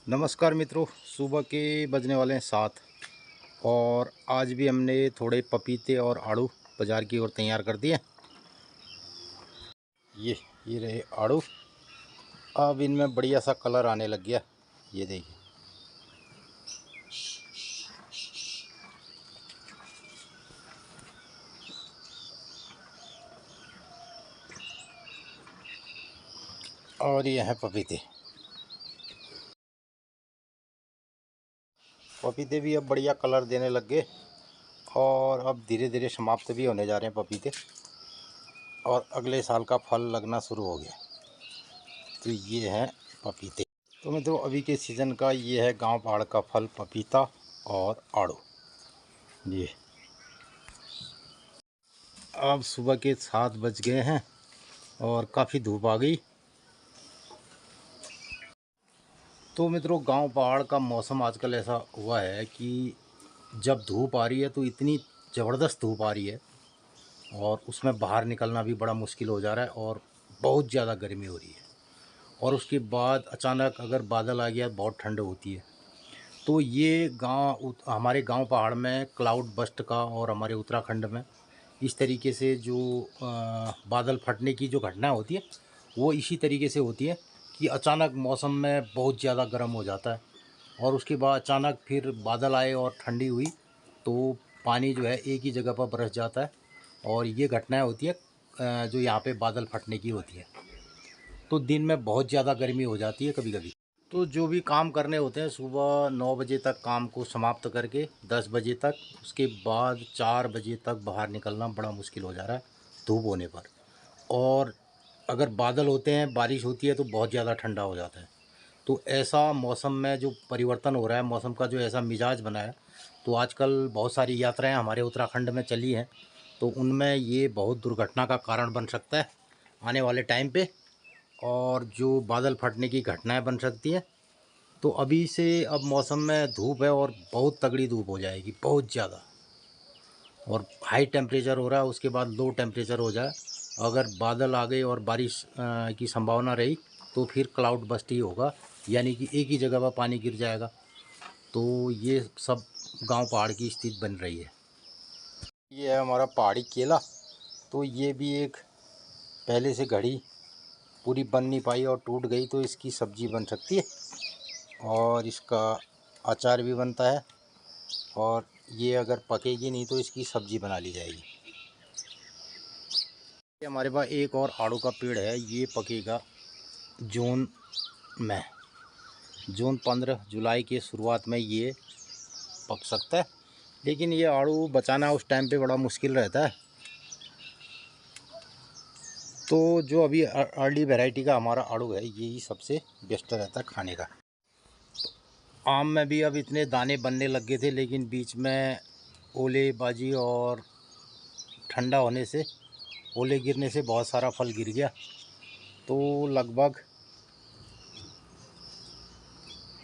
नमस्कार मित्रों, सुबह के बजने वाले हैं 7 और आज भी हमने थोड़े पपीते और आड़ू बाज़ार की ओर तैयार कर दिए। ये रहे आड़ू। अब इनमें बढ़िया सा कलर आने लग गया, ये देखिए। और ये हैं पपीते। पपीते भी अब बढ़िया कलर देने लग गए और अब धीरे धीरे समाप्त भी होने जा रहे हैं पपीते और अगले साल का फल लगना शुरू हो गया। तो ये हैं पपीते। तो मित्रों, अभी के सीज़न का ये है गांव पहाड़ का फल पपीता और आड़ू। ये अब सुबह के 7 बज गए हैं और काफ़ी धूप आ गई। तो मित्रों, गांव पहाड़ का मौसम आजकल ऐसा हुआ है कि जब धूप आ रही है तो इतनी ज़बरदस्त धूप आ रही है और उसमें बाहर निकलना भी बड़ा मुश्किल हो जा रहा है और बहुत ज़्यादा गर्मी हो रही है। और उसके बाद अचानक अगर बादल आ गया बहुत ठंड होती है। तो ये हमारे गांव पहाड़ में क्लाउड बस्ट का और हमारे उत्तराखंड में इस तरीके से जो बादल फटने की जो घटना होती है वो इसी तरीके से होती है कि अचानक मौसम में बहुत ज़्यादा गर्म हो जाता है और उसके बाद अचानक फिर बादल आए और ठंडी हुई तो पानी जो है एक ही जगह पर बरस जाता है। और ये घटनाएं होती है जो यहाँ पे बादल फटने की होती है। तो दिन में बहुत ज़्यादा गर्मी हो जाती है कभी कभी। तो जो भी काम करने होते हैं सुबह 9 बजे तक काम को समाप्त करके 10 बजे तक, उसके बाद 4 बजे तक बाहर निकलना बड़ा मुश्किल हो जा रहा है धूप होने पर। और अगर बादल होते हैं, बारिश होती है तो बहुत ज़्यादा ठंडा हो जाता है। तो ऐसा मौसम में जो परिवर्तन हो रहा है, मौसम का जो ऐसा मिजाज बना है, तो आजकल बहुत सारी यात्राएं हमारे उत्तराखंड में चली हैं। तो उनमें ये बहुत दुर्घटना का कारण बन सकता है आने वाले टाइम पे। और जो बादल फटने की घटनाएं बन सकती हैं। तो अभी से अब मौसम में धूप है और बहुत तगड़ी धूप हो जाएगी, बहुत ज़्यादा। और हाई टेम्परेचर हो रहा है, उसके बाद लो टेम्परेचर हो जाए। अगर बादल आ गए और बारिश की संभावना रही तो फिर क्लाउड बस्ट ही होगा, यानी कि एक ही जगह पर पानी गिर जाएगा। तो ये सब गांव पहाड़ की स्थिति बन रही है। ये है हमारा पहाड़ी केला। तो ये भी एक पहले से घड़ी पूरी बन नहीं पाई और टूट गई, तो इसकी सब्ज़ी बन सकती है और इसका अचार भी बनता है। और ये अगर पकेगी नहीं तो इसकी सब्ज़ी बना ली जाएगी। ये हमारे पास एक और आड़ू का पेड़ है, ये पकेगा जून में। जून 15 जुलाई के शुरुआत में ये पक सकता है। लेकिन ये आड़ू बचाना उस टाइम पे बड़ा मुश्किल रहता है। तो जो अभी अर्ली वैरायटी का हमारा आड़ू है, यही सबसे बेस्ट रहता है खाने का। आम में भी अब इतने दाने बनने लग गए थे, लेकिन बीच में ओलेबाजी और ठंडा होने से, ओले गिरने से बहुत सारा फल गिर गया। तो लगभग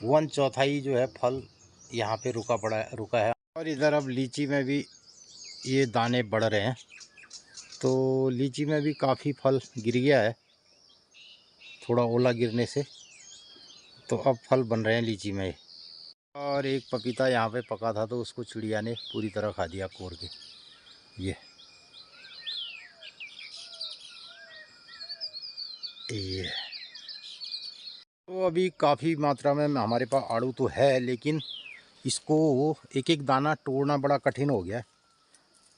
1/4 जो है फल यहाँ पे रुका है। और इधर अब लीची में भी ये दाने बढ़ रहे हैं। तो लीची में भी काफ़ी फल गिर गया है थोड़ा ओला गिरने से। तो अब फल बन रहे हैं लीची में। और एक पपीता यहाँ पे पका था तो उसको चिड़िया ने पूरी तरह खा दिया कोड़ के। ये तो अभी काफ़ी मात्रा में हमारे पास आड़ू तो है, लेकिन इसको एक एक दाना तोड़ना बड़ा कठिन हो गया है।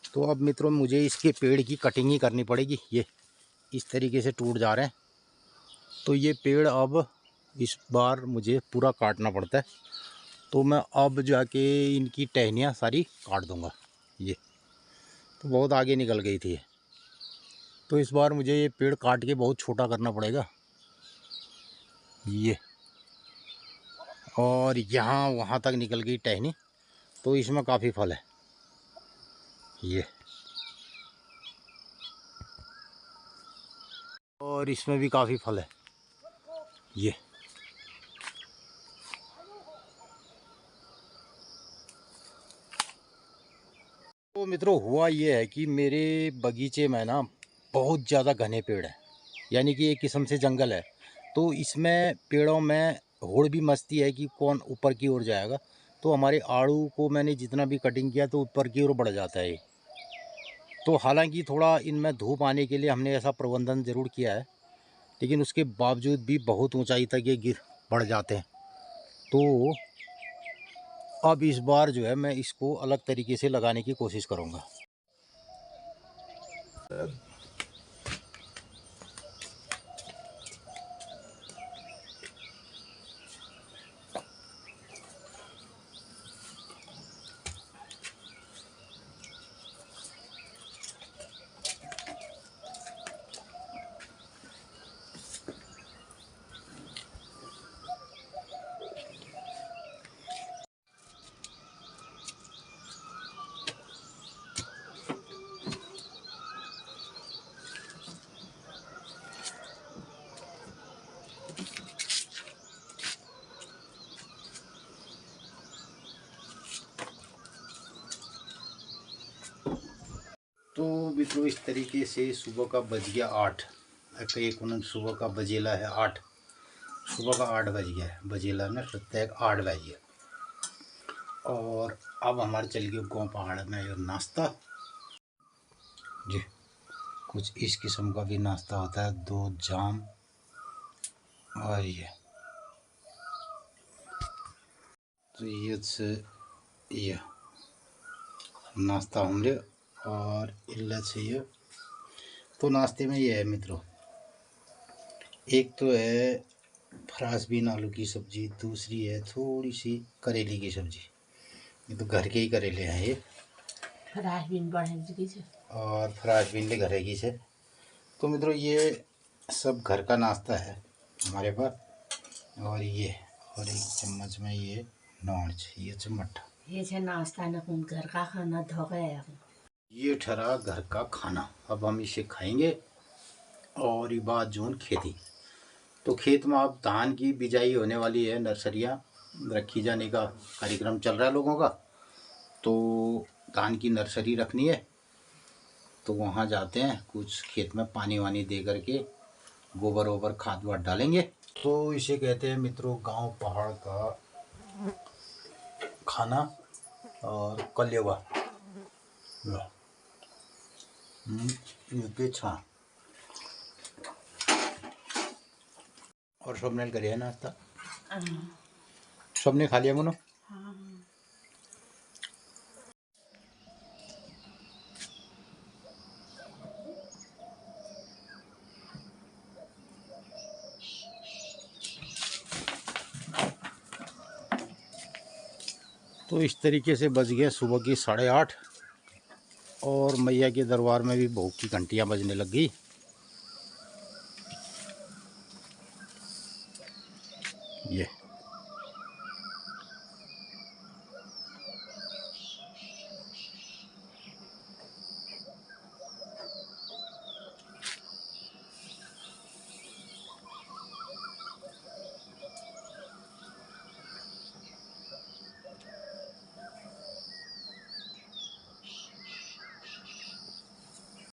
तो अब मित्रों, मुझे इसके पेड़ की कटिंग ही करनी पड़ेगी। ये इस तरीके से टूट जा रहे हैं, तो ये पेड़ अब इस बार मुझे पूरा काटना पड़ता है। तो मैं अब जाके इनकी टहनियाँ सारी काट दूँगा। ये तो बहुत आगे निकल गई थी, तो इस बार मुझे ये पेड़ काट के बहुत छोटा करना पड़ेगा। ये और यहाँ वहाँ तक निकल गई टहनी, तो इसमें काफ़ी फल है। ये और इसमें भी काफ़ी फल है। ये तो मित्रों, हुआ ये है कि मेरे बगीचे में ना बहुत ज़्यादा घने पेड़ हैं, यानी कि एक किस्म से जंगल है। तो इसमें पेड़ों में होड़ भी मस्ती है कि कौन ऊपर की ओर जाएगा। तो हमारे आड़ू को मैंने जितना भी कटिंग किया तो ऊपर की ओर बढ़ जाता है। तो हालांकि थोड़ा इनमें धूप आने के लिए हमने ऐसा प्रबंधन ज़रूर किया है, लेकिन उसके बावजूद भी बहुत ऊंचाई तक ये गिर बढ़ जाते हैं। तो अब इस बार जो है मैं इसको अलग तरीके से लगाने की कोशिश करूँगा। तो मित्रों इस तरीके से सुबह का बज गया 8। एक उन्होंने सुबह का बजेला है 8, सुबह का 8 बज गया है, बजेला में प्रत्येक 8 बज गया। और अब हमारे चल गए गाँव पहाड़ में ये नाश्ता जी। कुछ इस किस्म का भी नाश्ता होता है, 2 जाम और ये तो ये नाश्ता होंगे। और इल्ला चाहिए तो नाश्ते में ये है मित्रों, एक तो है फ्रांस बीन आलू की सब्ज़ी, दूसरी है थोड़ी सी करेले की सब्ज़ी। ये तो घर के ही करेले हैं ये, फ्रांस बीन बढ़ेगी से और फ्रांस बीन ले घर की से। तो मित्रों ये सब घर का नाश्ता है हमारे पास। और ये और एक चम्मच में ये नॉन्च, ये चम्मच ये छे नाश्ता न कौन घर का खाना धोके ये ठहरा घर का खाना। अब हम इसे खाएंगे। और ये बात जोन खेती, तो खेत में अब धान की बिजाई होने वाली है, नर्सरियाँ रखी जाने का कार्यक्रम चल रहा है लोगों का। तो धान की नर्सरी रखनी है, तो वहाँ जाते हैं, कुछ खेत में पानी वानी दे करके गोबर वोबर खाद वाद डालेंगे। तो इसे कहते हैं मित्रों गांव पहाड़ का खाना और कलेवा छा। और सबने करे नाश्ता, सबने खा लिया मुनो। तो इस तरीके से बज गए सुबह की 8:30 और मैया के दरबार में भी भोग की घंटियाँ बजने लग गई। ये